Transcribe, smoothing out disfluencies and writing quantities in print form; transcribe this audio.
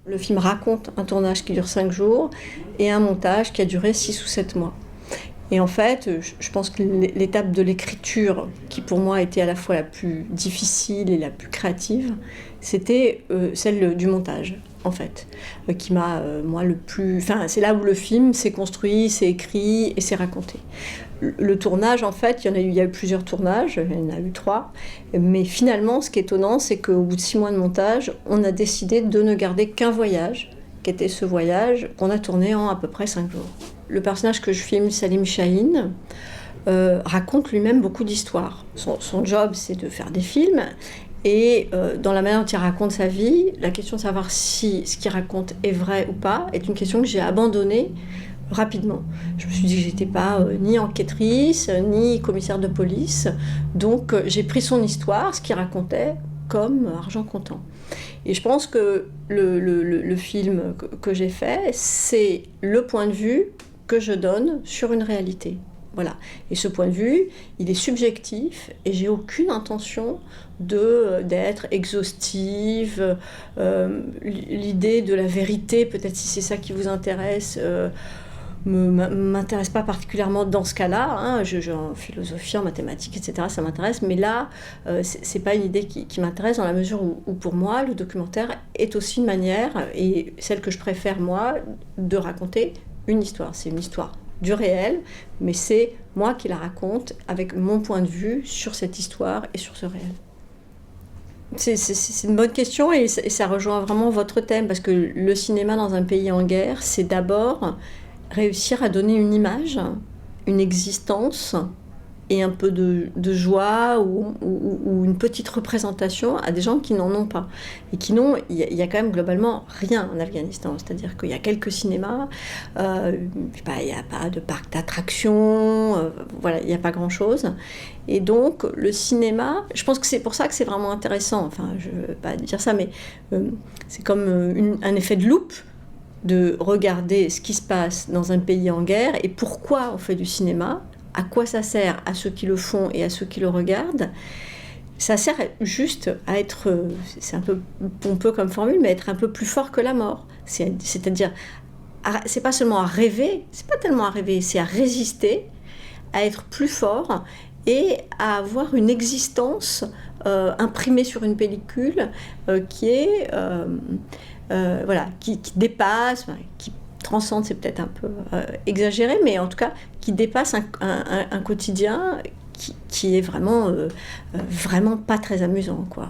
Le film raconte un tournage qui dure 5 jours et un montage qui a duré 6 ou 7 mois. Et en fait, je pense que l'étape de l'écriture, qui pour moi était à la fois la plus difficile et la plus créative, c'était celle du montage, en fait, qui m'a, moi, le plus... Enfin, c'est là où le film s'est construit, s'est écrit et s'est raconté. Le tournage, en fait, il y a eu plusieurs tournages, il y en a eu 3, mais finalement, ce qui est étonnant, c'est qu'au bout de 6 mois de montage, on a décidé de ne garder qu'un voyage, qui était ce voyage qu'on a tourné en à peu près 5 jours. Le personnage que je filme, Salim Chahine, raconte lui-même beaucoup d'histoires. Son job, c'est de faire des films, et dans la manière dont il raconte sa vie, la question de savoir si ce qu'il raconte est vrai ou pas est une question que j'ai abandonnée rapidement. Je me suis dit que j'étais pas ni enquêtrice, ni commissaire de police, donc j'ai pris son histoire, ce qu'il racontait, comme argent comptant. Et je pense que le film que j'ai fait, c'est le point de vue que je donne sur une réalité. Voilà. Et ce point de vue, il est subjectif et j'ai aucune intention d'être exhaustive. L'idée de la vérité, peut-être si c'est ça qui vous intéresse, m'intéresse pas particulièrement dans ce cas-là, hein. En philosophie, en mathématiques, etc., ça m'intéresse, mais là, c'est pas une idée qui m'intéresse dans la mesure où, pour moi, le documentaire est aussi une manière, et celle que je préfère, moi, de raconter une histoire. C'est une histoire du réel, mais c'est moi qui la raconte avec mon point de vue sur cette histoire et sur ce réel. C'est une bonne question et ça rejoint vraiment votre thème, parce que le cinéma dans un pays en guerre, c'est d'abord réussir à donner une image, une existence et un peu de joie ou une petite représentation à des gens qui n'en ont pas. Et qui n'ont, il y a quand même globalement rien en Afghanistan. C'est-à-dire qu'il y a quelques cinémas, il n'y a pas de parc d'attractions, voilà, il n'y a pas grand-chose. Et donc le cinéma, je pense que c'est pour ça que c'est vraiment intéressant. Enfin, je ne veux pas dire ça, mais c'est comme un effet de loupe, de regarder ce qui se passe dans un pays en guerre et pourquoi on fait du cinéma, à quoi ça sert à ceux qui le font et à ceux qui le regardent. Ça sert juste à être, c'est un peu pompeux comme formule, mais être un peu plus fort que la mort. C'est-à-dire, c'est pas seulement à rêver, c'est pas tellement à rêver, c'est à résister, à être plus fort et à avoir une existence imprimée sur une pellicule qui est... voilà, qui dépasse, qui transcende, c'est peut-être un peu exagéré, mais en tout cas qui dépasse un quotidien qui est vraiment, vraiment pas très amusant, quoi.